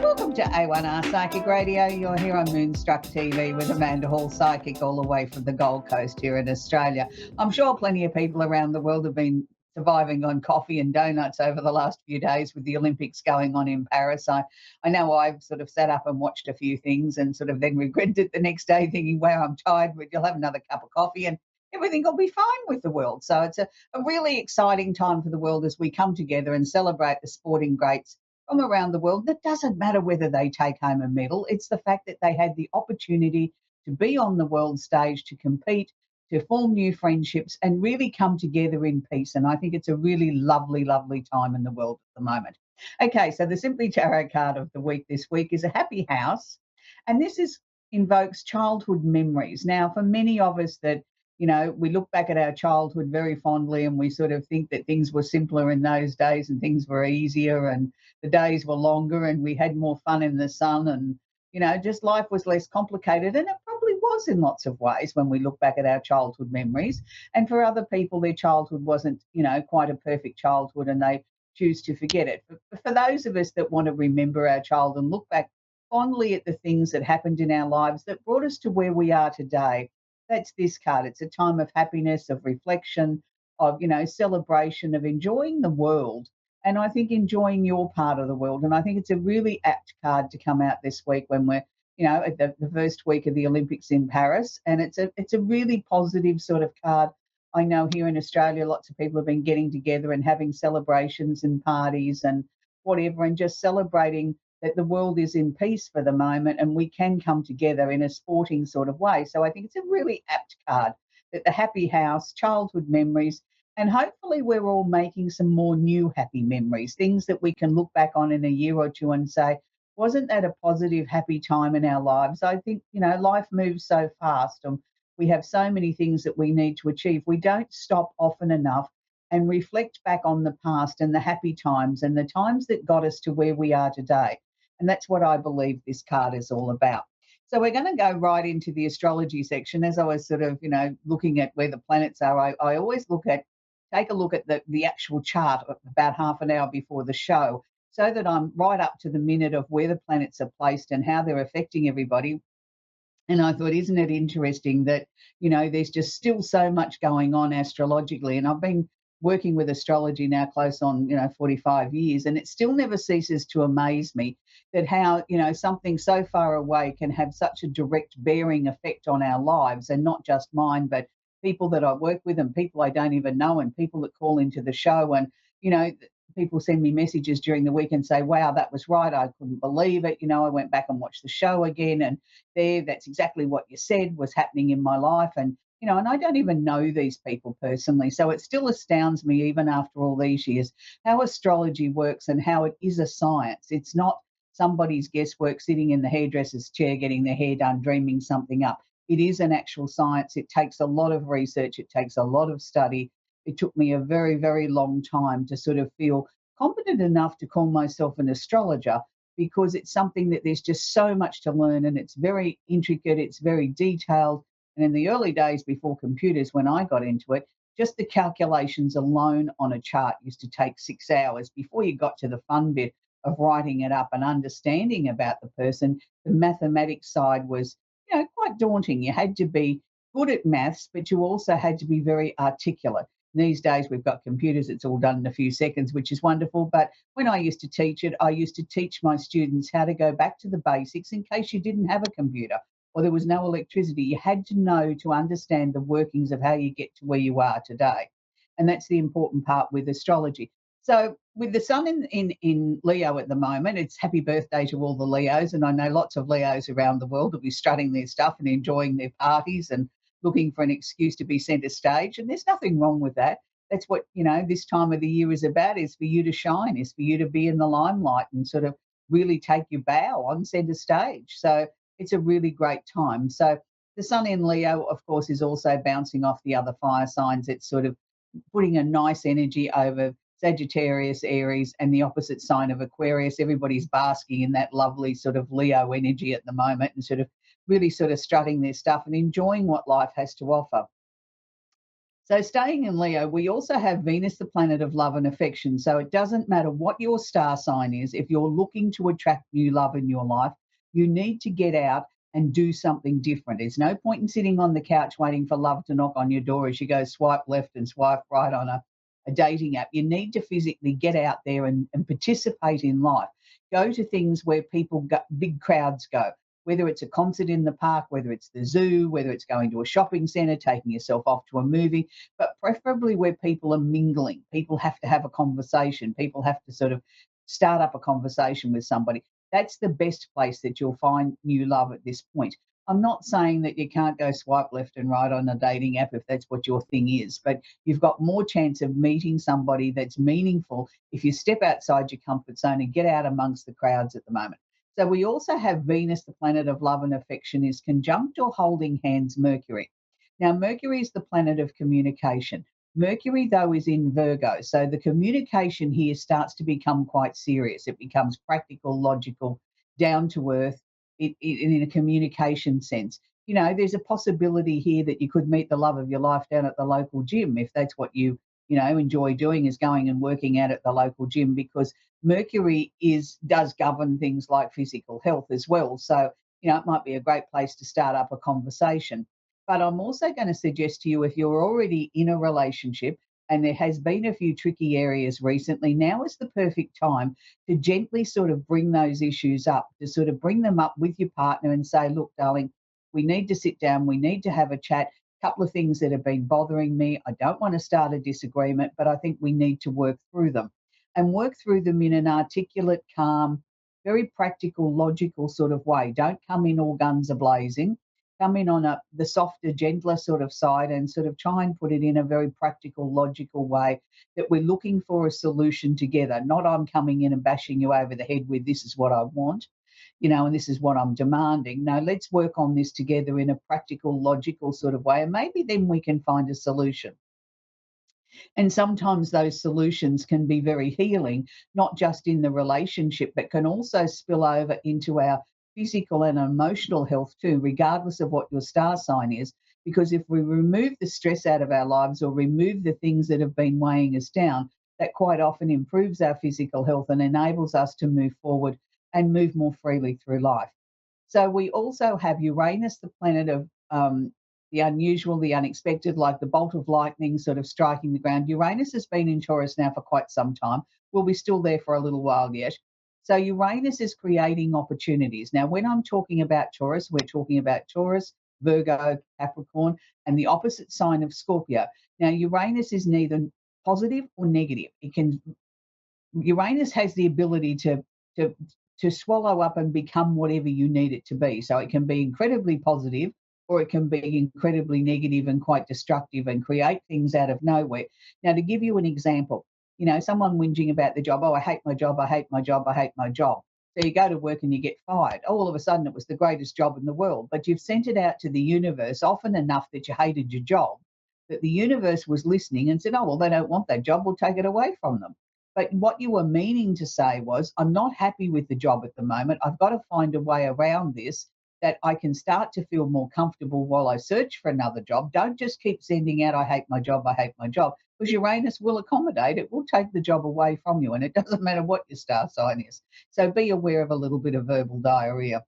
Welcome to A1R Psychic Radio. You're here on Moonstruck TV with Amanda Hall, psychic, all the way from the Gold Coast here in Australia. I'm sure plenty of people around the world have been surviving on coffee and donuts over the last few days with the Olympics going on in Paris. I know I've sort of sat up and watched a few things and sort of then regretted it the next day thinking, wow, I'm tired, but you'll have another cup of coffee and everything will be fine with the world. So it's a really exciting time for the world as we come together and celebrate the sporting greats from around the world. That doesn't matter whether they take home a medal. It's the fact that they had the opportunity to be on the world stage, to compete, to form new friendships and really come together in peace. And I think it's a really lovely, lovely time in the world at the moment. Okay, so the Simply Tarot card of the week this week is a happy house. And this invokes childhood memories. Now, for many of us that we look back at our childhood very fondly and we sort of think that things were simpler in those days and things were easier and the days were longer and we had more fun in the sun and, just life was less complicated. And it probably was in lots of ways when we look back at our childhood memories. And for other people, their childhood wasn't, quite a perfect childhood and they choose to forget it. But for those of us that want to remember our childhood and look back fondly at the things that happened in our lives that brought us to where we are today, that's this card. It's a time of happiness, of reflection, of, celebration, of enjoying the world. And I think enjoying your part of the world. And I think it's a really apt card to come out this week when we're, at the first week of the Olympics in Paris. And it's a really positive sort of card. I know here in Australia, lots of people have been getting together and having celebrations and parties and whatever, and just celebrating that the world is in peace for the moment and we can come together in a sporting sort of way. So I think it's a really apt card, that the happy house, childhood memories, and hopefully we're all making some more new happy memories, things that we can look back on in a year or two and say, wasn't that a positive, happy time in our lives? I think, life moves so fast and we have so many things that we need to achieve. We don't stop often enough and reflect back on the past and the happy times and the times that got us to where we are today. And that's what I believe this card is all about. So we're going to go right into the astrology section. As I was sort of, looking at where the planets are, I always take a look at the actual chart about half an hour before the show so that I'm right up to the minute of where the planets are placed and how they're affecting everybody. And I thought, isn't it interesting that, there's just still so much going on astrologically. And I've been working with astrology now close on, 45 years, and it still never ceases to amaze me that how, something so far away can have such a direct bearing effect on our lives, and not just mine, but people that I work with and people I don't even know and people that call into the show. And, people send me messages during the week and say, wow, that was right. I couldn't believe it. I went back and watched the show again and that's exactly what you said was happening in my life. And, and I don't even know these people personally. So it still astounds me, even after all these years, how astrology works and how it is a science. It's not somebody's guesswork sitting in the hairdresser's chair getting their hair done, dreaming something up. It is an actual science. It takes a lot of research. It takes a lot of study. It took me a very, very long time to sort of feel competent enough to call myself an astrologer, because it's something that there's just so much to learn and it's very intricate, it's very detailed. And in the early days before computers, when I got into it, just the calculations alone on a chart used to take 6 hours before you got to the fun bit of writing it up and understanding about the person. The mathematics side was, quite daunting. You had to be good at maths, but you also had to be very articulate. These days we've got computers, it's all done in a few seconds, which is wonderful. But when I used to teach it, I used to teach my students how to go back to the basics in case you didn't have a computer or there was no electricity. You had to know to understand the workings of how you get to where you are today. And that's the important part with astrology. So with the sun in Leo at the moment, it's happy birthday to all the Leos. And I know lots of Leos around the world will be strutting their stuff and enjoying their parties and looking for an excuse to be centre stage. And there's nothing wrong with that. That's what, this time of the year is about, is for you to shine, is for you to be in the limelight and sort of really take your bow on centre stage. So it's a really great time. So the sun in Leo, of course, is also bouncing off the other fire signs. It's sort of putting a nice energy over Sagittarius, Aries, and the opposite sign of Aquarius. Everybody's basking in that lovely sort of Leo energy at the moment and sort of really sort of strutting their stuff and enjoying what life has to offer. So, staying in Leo, we also have Venus, the planet of love and affection. So, it doesn't matter what your star sign is, if you're looking to attract new love in your life, you need to get out and do something different. There's no point in sitting on the couch waiting for love to knock on your door as you go swipe left and swipe right on a dating app. You need to physically get out there and participate in life. Go to things where people go, big crowds go, whether it's a concert in the park, whether it's the zoo, whether it's going to a shopping centre, taking yourself off to a movie, but preferably where people are mingling. People have to have a conversation. People have to sort of start up a conversation with somebody. That's the best place that you'll find new love at this point. I'm not saying that you can't go swipe left and right on a dating app if that's what your thing is, but you've got more chance of meeting somebody that's meaningful if you step outside your comfort zone and get out amongst the crowds at the moment. So we also have Venus, the planet of love and affection, is conjunct or holding hands Mercury. Now, Mercury is the planet of communication. Mercury, though, is in Virgo. So the communication here starts to become quite serious. It becomes practical, logical, down to earth in a communication sense. You know, there's a possibility here that you could meet the love of your life down at the local gym if that's what you enjoy doing, is going and working out at the local gym, because Mercury does govern things like physical health as well. So, it might be a great place to start up a conversation. But I'm also going to suggest to you, if you're already in a relationship and there has been a few tricky areas recently, now is the perfect time to gently sort of bring those issues up, to sort of bring them up with your partner and say, look, darling, we need to sit down, we need to have a chat. Couple of things that have been bothering me. I don't want to start a disagreement, but I think we need to work through them and work through them in an articulate, calm, very practical, logical sort of way. Don't come in all guns a-blazing. Come in on the softer, gentler sort of side and sort of try and put it in a very practical, logical way that we're looking for a solution together. Not I'm coming in and bashing you over the head with this is what I want, and this is what I'm demanding. No, let's work on this together in a practical, logical sort of way, and maybe then we can find a solution. And sometimes those solutions can be very healing, not just in the relationship, but can also spill over into our physical and emotional health too, regardless of what your star sign is. Because if we remove the stress out of our lives or remove the things that have been weighing us down, that quite often improves our physical health and enables us to move forward and move more freely through life. So we also have Uranus, the planet of the unusual, the unexpected, like the bolt of lightning sort of striking the ground. Uranus has been in Taurus now for quite some time. Will be still there for a little while yet. So Uranus is creating opportunities. Now, when I'm talking about Taurus, we're talking about Taurus, Virgo, Capricorn, and the opposite sign of Scorpio. Now, Uranus is neither positive or negative. Uranus has the ability to to swallow up and become whatever you need it to be. So it can be incredibly positive or it can be incredibly negative and quite destructive and create things out of nowhere. Now, to give you an example, someone whinging about the job, oh, I hate my job, I hate my job, I hate my job. So you go to work and you get fired. All of a sudden it was the greatest job in the world, but you've sent it out to the universe often enough that you hated your job, that the universe was listening and said, oh, well, they don't want that job, we'll take it away from them. But what you were meaning to say was, I'm not happy with the job at the moment. I've got to find a way around this that I can start to feel more comfortable while I search for another job. Don't just keep sending out, I hate my job, I hate my job, because Uranus will accommodate. It will take the job away from you, and it doesn't matter what your star sign is. So be aware of a little bit of verbal diarrhea.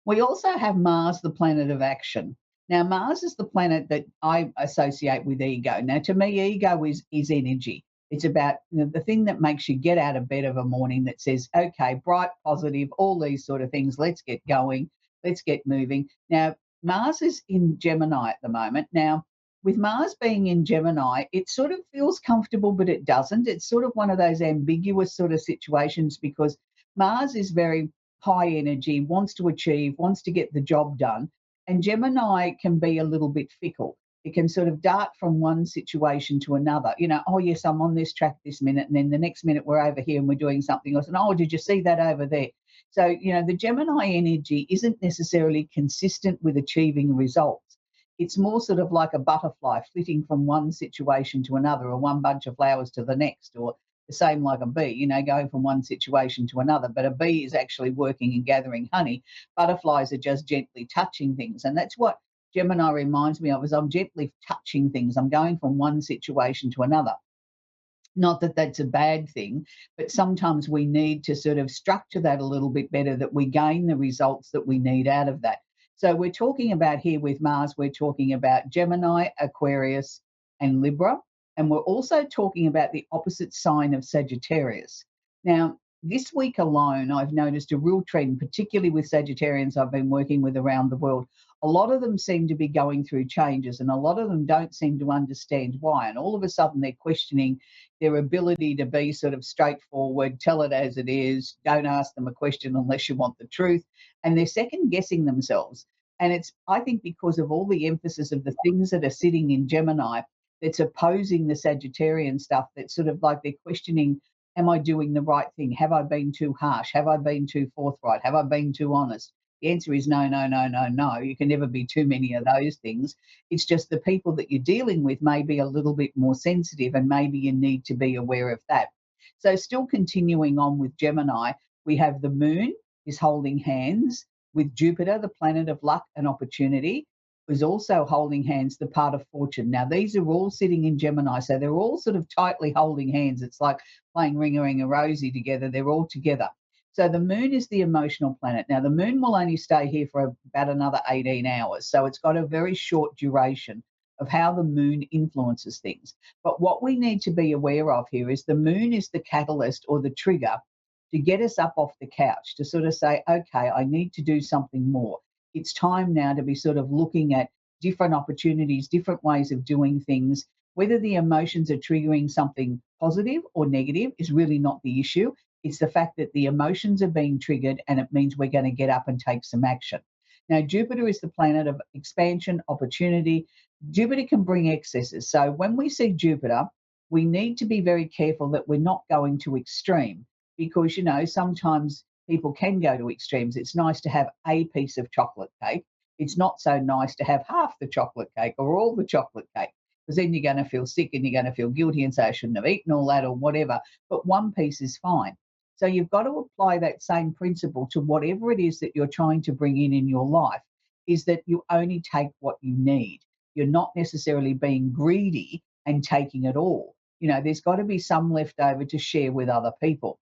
We also have Mars, the planet of action. Now, Mars is the planet that I associate with ego. Now, to me, ego is energy. It's about the thing that makes you get out of bed of a morning that says, okay, bright, positive, all these sort of things. Let's get going. Let's get moving. Now, Mars is in Gemini at the moment. Now, with Mars being in Gemini, it sort of feels comfortable, but it doesn't. It's sort of one of those ambiguous sort of situations because Mars is very high energy, wants to achieve, wants to get the job done. And Gemini can be a little bit fickle. It can sort of dart from one situation to another. Oh, yes, I'm on this track this minute. And then the next minute we're over here and we're doing something else. And, oh, did you see that over there? So, the Gemini energy isn't necessarily consistent with achieving results. It's more sort of like a butterfly flitting from one situation to another, or one bunch of flowers to the next, or the same like a bee, going from one situation to another. But a bee is actually working and gathering honey. Butterflies are just gently touching things. And that's what Gemini reminds me of is I'm gently touching things. I'm going from one situation to another. Not that that's a bad thing, but sometimes we need to sort of structure that a little bit better, that we gain the results that we need out of that. So we're talking about here with Mars, we're talking about Gemini, Aquarius, and Libra. And we're also talking about the opposite sign of Sagittarius. Now, this week alone, I've noticed a real trend, particularly with Sagittarians I've been working with around the world. A lot of them seem to be going through changes, and a lot of them don't seem to understand why. And all of a sudden, they're questioning their ability to be sort of straightforward, tell it as it is, don't ask them a question unless you want the truth. And they're second guessing themselves. And it's, I think, because of all the emphasis of the things that are sitting in Gemini that's opposing the Sagittarian stuff, that's sort of like they're questioning, am I doing the right thing? Have I been too harsh? Have I been too forthright? Have I been too honest? The answer is no, no, no, no, no. You can never be too many of those things. It's just the people that you're dealing with may be a little bit more sensitive, and maybe you need to be aware of that. So still continuing on with Gemini, we have the moon is holding hands with Jupiter, the planet of luck and opportunity, is also holding hands, the part of fortune. Now, these are all sitting in Gemini, so they're all sort of tightly holding hands. It's like playing Ring-a-Ring-a-Rosy together. They're all together. So the moon is the emotional planet. Now, the moon will only stay here for about another 18 hours. So it's got a very short duration of how the moon influences things. But what we need to be aware of here is the moon is the catalyst or the trigger to get us up off the couch, to sort of say, okay, I need to do something more. It's time now to be sort of looking at different opportunities, different ways of doing things. Whether the emotions are triggering something positive or negative is really not the issue. It's the fact that the emotions are being triggered, and it means we're going to get up and take some action. Now, Jupiter is the planet of expansion, opportunity. Jupiter can bring excesses. So when we see Jupiter, we need to be very careful that we're not going to extreme, because, you know, sometimes people can go to extremes. It's nice to have a piece of chocolate cake. It's not so nice to have half the chocolate cake or all the chocolate cake, because then you're going to feel sick and you're going to feel guilty and say, I shouldn't have eaten all that or whatever. But one piece is fine. So you've got to apply that same principle to whatever it is that you're trying to bring in your life, is that you only take what you need. You're not necessarily being greedy and taking it all. You know, there's got to be some left over to share with other people,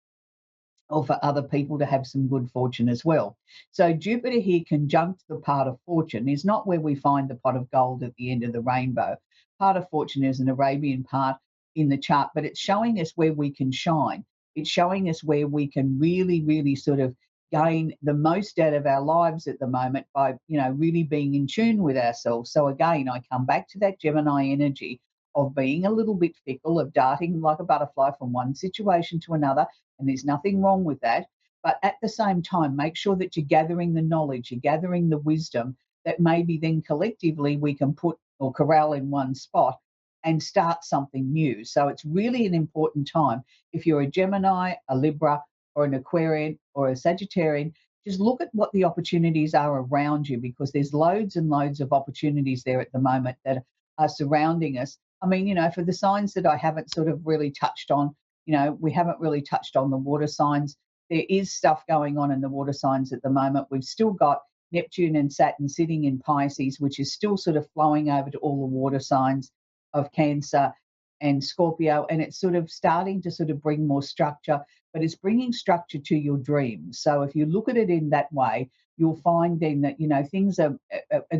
or for other people to have some good fortune as well. So Jupiter here conjunct the part of fortune is not where we find the pot of gold at the end of the rainbow. Part of fortune is an Arabian part in the chart, but it's showing us where we can shine. It's showing us where we can really, really sort of gain the most out of our lives at the moment by, you know, really being in tune with ourselves. So again, I come back to that Gemini energy of being a little bit fickle, of darting like a butterfly from one situation to another, and there's nothing wrong with that. But at the same time, make sure that you're gathering the knowledge, you're gathering the wisdom that maybe then collectively we can put or corral in one spot and start something new. So it's really an important time. If you're a Gemini, a Libra, or an Aquarian, or a Sagittarian, just look at what the opportunities are around you, because there's loads and loads of opportunities there at the moment that are surrounding us. I mean, you know, for the signs that I haven't sort of really touched on, you know, we haven't really touched on the water signs. There is stuff going on in the water signs at the moment. We've still got Neptune and Saturn sitting in Pisces, which is still sort of flowing over to all the water signs of Cancer and Scorpio, and it's sort of starting to sort of bring more structure, but it's bringing structure to your dreams. So if you look at it in that way, you'll find then that, you know, things are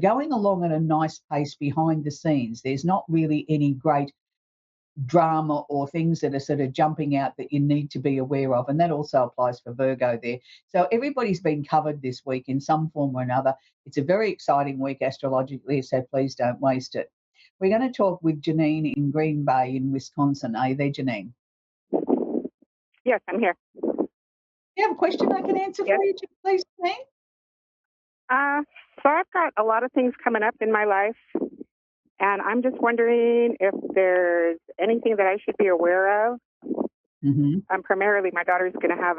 going along at a nice pace behind the scenes. There's not really any great drama or things that are sort of jumping out that you need to be aware of. And that also applies for Virgo there. So everybody's been covered this week in some form or another. It's a very exciting week astrologically, so please don't waste it. We're going to talk with Janine in Green Bay in Wisconsin. Are you there, Janine? Yes, I'm here. You have a question I can answer for you, please, Janine? So I've got a lot of things coming up in my life, and I'm just wondering if there's anything that I should be aware of. Primarily, my daughter's going to have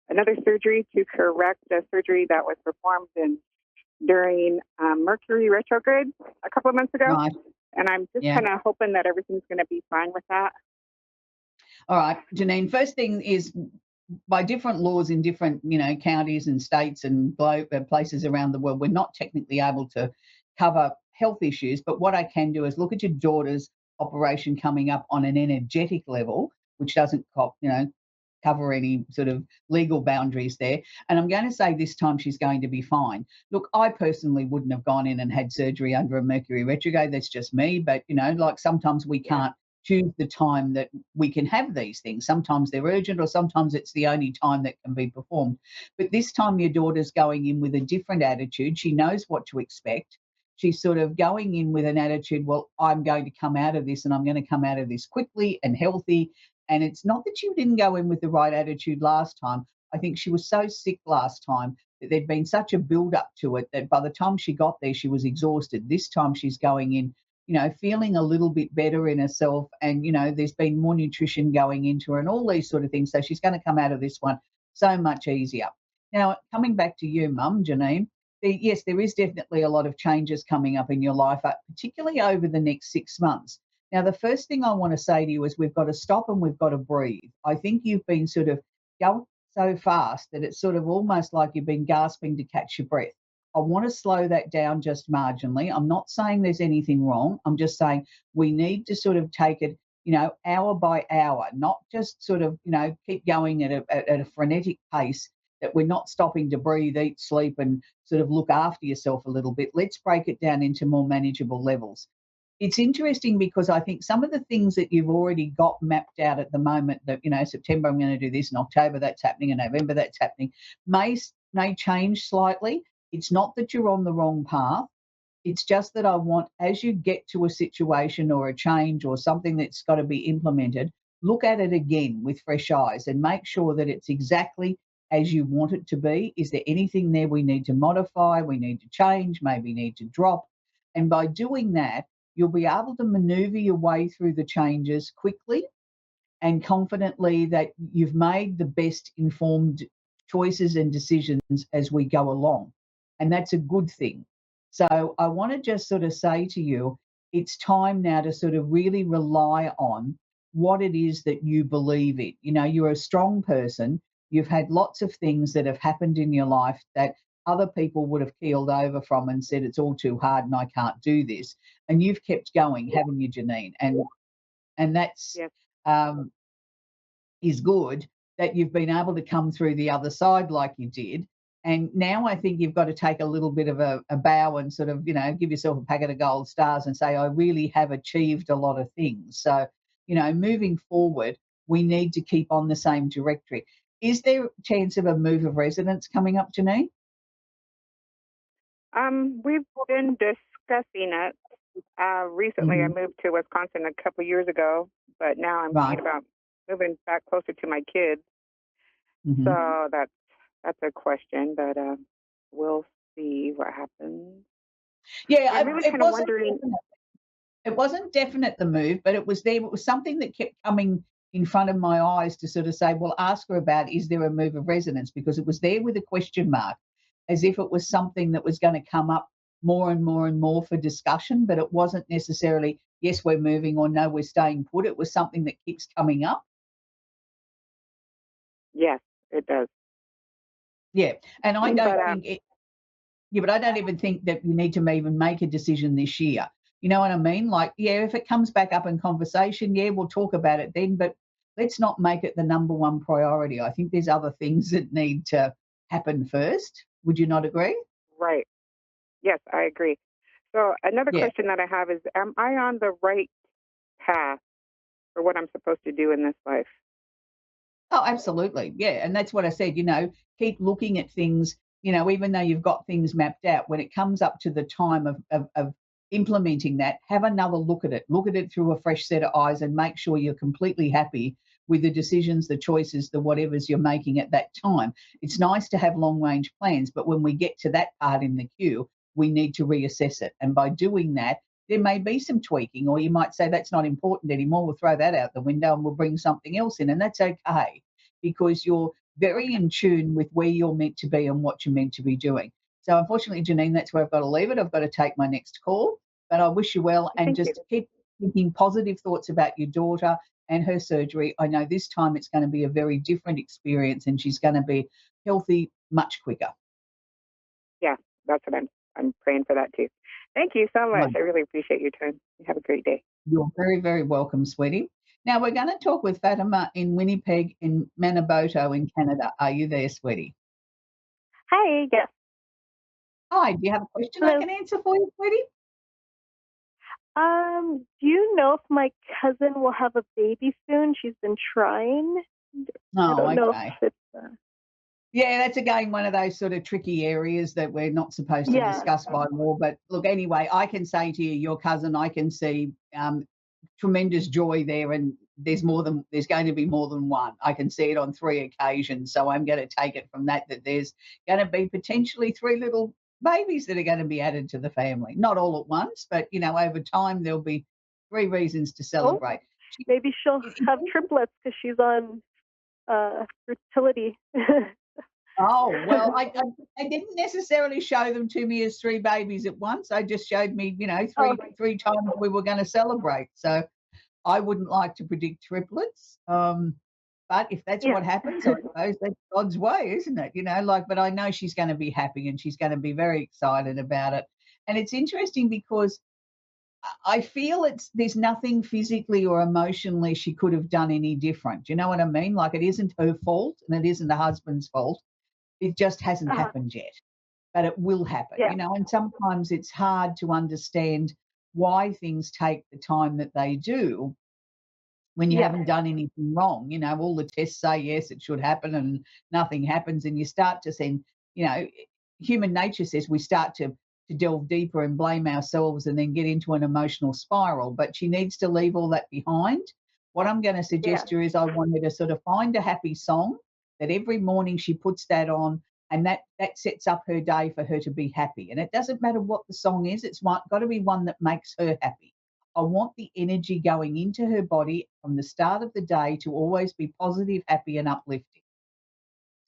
another surgery to correct a surgery that was performed during Mercury retrograde a couple of months ago. Right. And I'm just kind of hoping that everything's going to be fine with that. All right, Janine, first thing is, by different laws in different, you know, counties and states and places around the world, we're not technically able to cover health issues, but what I can do is look at your daughter's operation coming up on an energetic level, which doesn't cover any sort of legal boundaries there. And I'm going to say this time she's going to be fine. Look, I personally wouldn't have gone in and had surgery under a Mercury retrograde. That's just me. But, like sometimes we can't choose the time that we can have these things. Sometimes they're urgent or sometimes it's the only time that can be performed. But this time your daughter's going in with a different attitude. She knows what to expect. She's sort of going in with an attitude, well, I'm going to come out of this and I'm going to come out of this quickly and healthy. And it's not that she didn't go in with the right attitude last time. I think she was so sick last time that there'd been such a build up to it that by the time she got there, she was exhausted. This time she's going in, feeling a little bit better in herself. And, there's been more nutrition going into her and all these sort of things. So she's going to come out of this one so much easier. Now, coming back to you, Mum, Janine, yes, there is definitely a lot of changes coming up in your life, particularly over the next 6 months. Now, the first thing I want to say to you is we've got to stop and we've got to breathe. I think you've been sort of going so fast that it's sort of almost like you've been gasping to catch your breath. I want to slow that down just marginally. I'm not saying there's anything wrong. I'm just saying we need to sort of take it, hour by hour, not just sort of, keep going at a frenetic pace that we're not stopping to breathe, eat, sleep, and sort of look after yourself a little bit. Let's break it down into more manageable levels. It's interesting because I think some of the things that you've already got mapped out at the moment that, September I'm going to do this, in October that's happening, in November that's happening, may change slightly. It's not that you're on the wrong path. It's just that I want, as you get to a situation or a change or something that's got to be implemented, look at it again with fresh eyes and make sure that it's exactly as you want it to be. Is there anything there we need to modify, we need to change, maybe need to drop? And by doing that, you'll be able to maneuver your way through the changes quickly and confidently that you've made the best informed choices and decisions as we go along. And that's a good thing. So I want to just sort of say to you, it's time now to sort of really rely on what it is that you believe in. You're a strong person. You've had lots of things that have happened in your life that other people would have keeled over from and said, it's all too hard and I can't do this. And you've kept going, haven't you, Janine? And that's is good that you've been able to come through the other side like you did. And now I think you've got to take a little bit of a bow and sort of, give yourself a packet of gold stars and say, I really have achieved a lot of things. So, moving forward, we need to keep on the same trajectory. Is there a chance of a move of residence coming up, Janine? We've been discussing it. Recently, I moved to Wisconsin a couple of years ago, but now I'm thinking about moving back closer to my kids. So that's a question, but we'll see what happens. Yeah, I'm really kind of wondering. It wasn't definite, the move, but it was there. It was something that kept coming in front of my eyes to sort of say, well, ask her about, is there a move of residence? Because it was there with a question mark, as if it was something that was going to come up more and more and more for discussion, but it wasn't necessarily, yes, we're moving or no, we're staying put. It was something that keeps coming up. Yes, it does. Yeah, and I don't think it. Yeah, but I don't even think that you need to even make a decision this year. You know what I mean? Like, yeah, if it comes back up in conversation, yeah, we'll talk about it then, but let's not make it the number one priority. I think there's other things that need to happen first. Would you not agree? Right. Yes, I agree. So another question that I have is, am I on the right path for what I'm supposed to do in this life? Oh, absolutely. Yeah. And that's what I said, keep looking at things, even though you've got things mapped out, when it comes up to the time of implementing that, have another look at it. Look at it through a fresh set of eyes and make sure you're completely happy with the decisions, the choices, the whatevers you're making at that time. It's nice to have long range plans, but when we get to that part in the queue, we need to reassess it. And by doing that, there may be some tweaking, or you might say that's not important anymore. We'll throw that out the window and we'll bring something else in. And that's okay, because you're very in tune with where you're meant to be and what you're meant to be doing. So unfortunately, Janine, that's where I've got to leave it. I've got to take my next call, but I wish you well and keep thinking positive thoughts about your daughter and her surgery. I know this time it's going to be a very different experience and she's going to be healthy much quicker. Yeah, that's what I'm I'm praying for that too. Thank you so much. I really appreciate your time. You have a great day. You're very, very welcome, sweetie. Now we're going to talk with Fatima in Winnipeg in Manabotto in Canada. Are you there, sweetie? Hi, yes. Hi, do you have a question I Hello. can answer for you, sweetie? Do you know if my cousin will have a baby soon? She's been trying. I don't know Okay. if it's Yeah, that's again one of those sort of tricky areas that we're not supposed to yeah. discuss by law. But look, anyway, I can say to you, your cousin, I can see tremendous joy there, and there's going to be more than one. I can see it on 3 occasions, so I'm going to take it from that there's going to be potentially 3 little babies that are going to be added to the family. Not all at once, but over time there'll be 3 reasons to Oh, celebrate. maybe she'll have triplets because she's on fertility. Oh, well, I didn't necessarily show them to me as 3 babies at once. I just showed me, Oh, three times we were going to celebrate. So I wouldn't like to predict triplets. But if that's yeah. what happens, I suppose that's God's way, isn't it? But I know she's going to be happy and she's going to be very excited about it. And it's interesting because I feel there's nothing physically or emotionally she could have done any different. Do you know what I mean? Like, it isn't her fault and it isn't the husband's fault. It just hasn't Uh-huh. happened yet, but it will happen, Yeah. and sometimes it's hard to understand why things take the time that they do when you Yeah. haven't done anything wrong. All the tests say, yes, it should happen, and nothing happens. And you start to send, human nature says we start to delve deeper and blame ourselves and then get into an emotional spiral. But she needs to leave all that behind. What I'm going to suggest to her is I want her to sort of find a happy song that every morning she puts that on, and that sets up her day for her to be happy. And it doesn't matter what the song is, it's got to be one that makes her happy. I want the energy going into her body from the start of the day to always be positive, happy, and uplifting.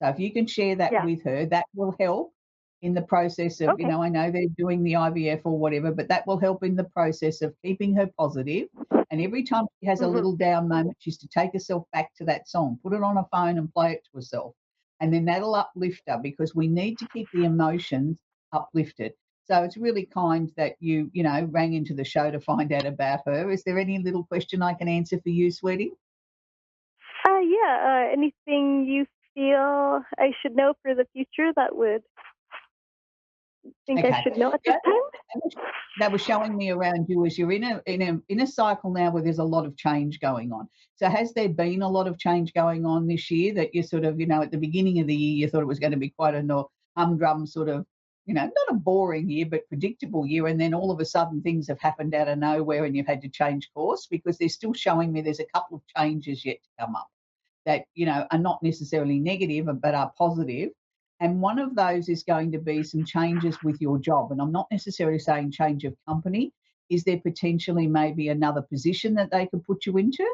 So if you can share that Yeah. with her, that will help in the process of, Okay. I know they're doing the IVF or whatever, but that will help in the process of keeping her positive. And every time she has a little down moment, she's to take herself back to that song, put it on her phone and play it to herself. And then that'll uplift her, because we need to keep the emotions uplifted. So it's really kind that you rang into the show to find out about her. Is there any little question I can answer for you, sweetie? Yeah. Anything you feel I should know for the future that would think I should know at this time? That was showing me around you as you're in a cycle now where there's a lot of change going on. So has there been a lot of change going on this year that you sort of, at the beginning of the year, you thought it was going to be quite a humdrum sort of, not a boring year, but predictable year. And then all of a sudden things have happened out of nowhere and you've had to change course? Because they're still showing me there's a couple of changes yet to come up that, are not necessarily negative, but are positive. And one of those is going to be some changes with your job. And I'm not necessarily saying change of company. Is there potentially maybe another position that they could put you into?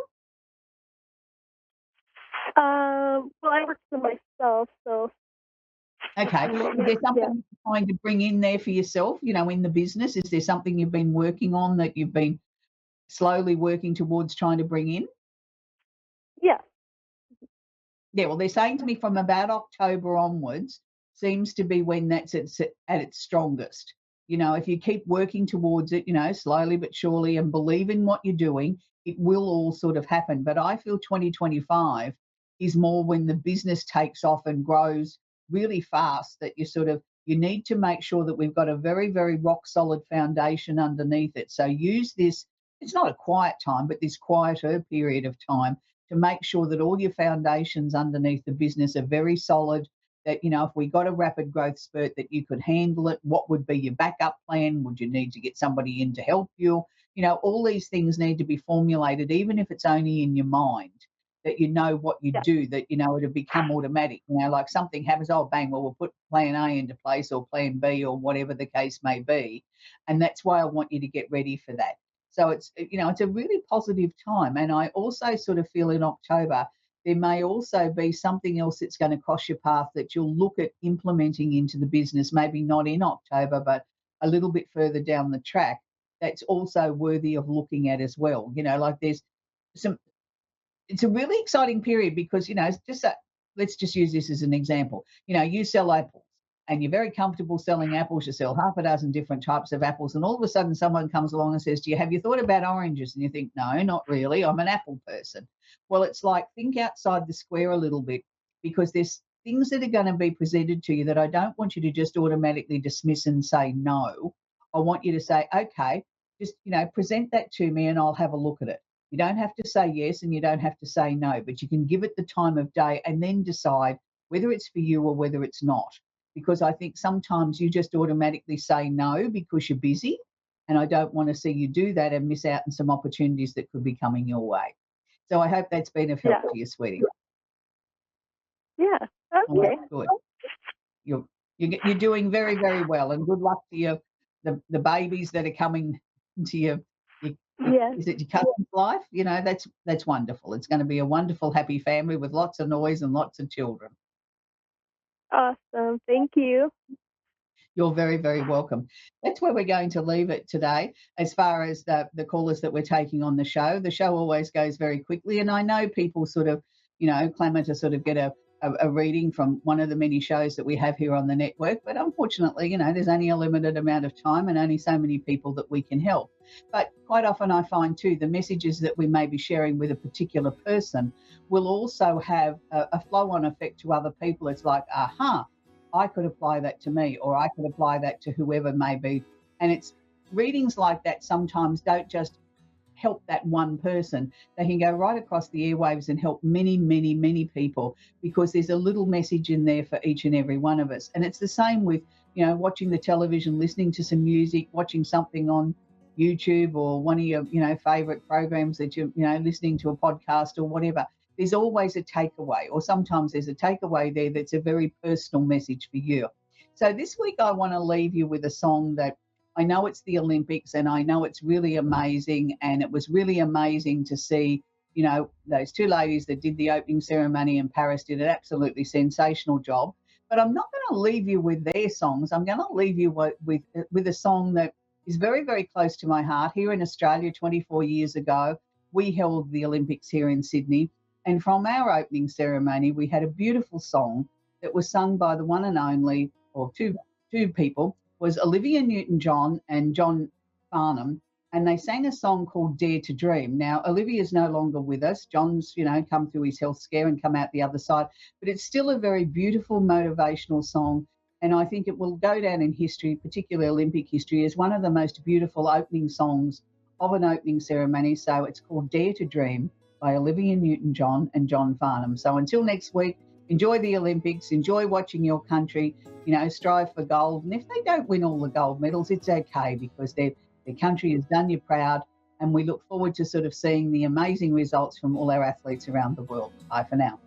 Well, I work for myself, so. Okay. Is there something you're trying to bring in there for yourself, in the business? Is there something you've been working on that you've been slowly working towards trying to bring in? Yeah. Yeah, well, they're saying to me from about October onwards seems to be when that's at its strongest. If you keep working towards it, slowly but surely, and believe in what you're doing, it will all sort of happen. But I feel 2025 is more when the business takes off and grows really fast, that you need to make sure that we've got a very, very rock solid foundation underneath it. So use this, it's not a quiet time, but this quieter period of time to make sure that all your foundations underneath the business are very solid, that, if we got a rapid growth spurt, that you could handle it. What would be your backup plan? Would you need to get somebody in to help you? All these things need to be formulated, even if it's only in your mind, that you know what you do, that, it'll become automatic. Like something happens, oh, bang, well, we'll put plan A into place or plan B or whatever the case may be. And that's why I want you to get ready for that. So it's a really positive time. And I also sort of feel in October, there may also be something else that's going to cross your path that you'll look at implementing into the business, maybe not in October, but a little bit further down the track, that's also worthy of looking at as well. Like there's it's a really exciting period because, it's just let's just use this as an example. You sell apples. and you're very comfortable selling apples, you sell half a dozen different types of apples, and all of a sudden someone comes along and says, have you thought about oranges? And you think, no, not really. I'm an apple person. Well, it's like, think outside the square a little bit, because there's things that are going to be presented to you that I don't want you to just automatically dismiss and say no. I want you to say, okay, just, present that to me and I'll have a look at it. You don't have to say yes and you don't have to say no, but you can give it the time of day and then decide whether it's for you or whether it's not. Because I think sometimes you just automatically say no because you're busy, and I don't want to see you do that and miss out on some opportunities that could be coming your way. So I hope that's been of help to you, sweetie. Yeah. Okay. Good. You're doing very, very well, and good luck to you. The babies that are coming to you. Is it your cousin's life? That's wonderful. It's going to be a wonderful, happy family with lots of noise and lots of children. Awesome. Thank you. You're very, very welcome. That's where we're going to leave it today. As far as the callers that we're taking on the show always goes very quickly. And I know people sort of, clamour to sort of get a reading from one of the many shows that we have here on the network. But unfortunately, there's only a limited amount of time and only so many people that we can help. But quite often I find too, the messages that we may be sharing with a particular person will also have a flow-on effect to other people. It's like, aha, I could apply that to me, or I could apply that to whoever may be. And it's readings like that sometimes don't just help that one person. They can go right across the airwaves and help many, many, many people, because there's a little message in there for each and every one of us. And it's the same with, watching the television, listening to some music, watching something on YouTube or one of your, favorite programs that you're, listening to a podcast or whatever. There's always a takeaway, or sometimes there's a takeaway there that's a very personal message for you. So this week I want to leave you with a song that I know it's the Olympics and I know it's really amazing, and it was really amazing to see, those two ladies that did the opening ceremony in Paris did an absolutely sensational job. But I'm not going to leave you with their songs. I'm going to leave you with a song that is very, very close to my heart. Here in Australia 24 years ago, we held the Olympics here in Sydney. And from our opening ceremony, we had a beautiful song that was sung by the one and only, or two people, was Olivia Newton-John and John Farnham, and they sang a song called Dare to Dream. Now, Olivia's no longer with us. John's, come through his health scare and come out the other side, but it's still a very beautiful, motivational song, and I think it will go down in history, particularly Olympic history, as one of the most beautiful opening songs of an opening ceremony. So it's called Dare to Dream by Olivia Newton-John and John Farnham. So until next week, enjoy the Olympics, enjoy watching your country, strive for gold. And if they don't win all the gold medals, it's okay, because their country has done you proud. And we look forward to sort of seeing the amazing results from all our athletes around the world. Bye for now.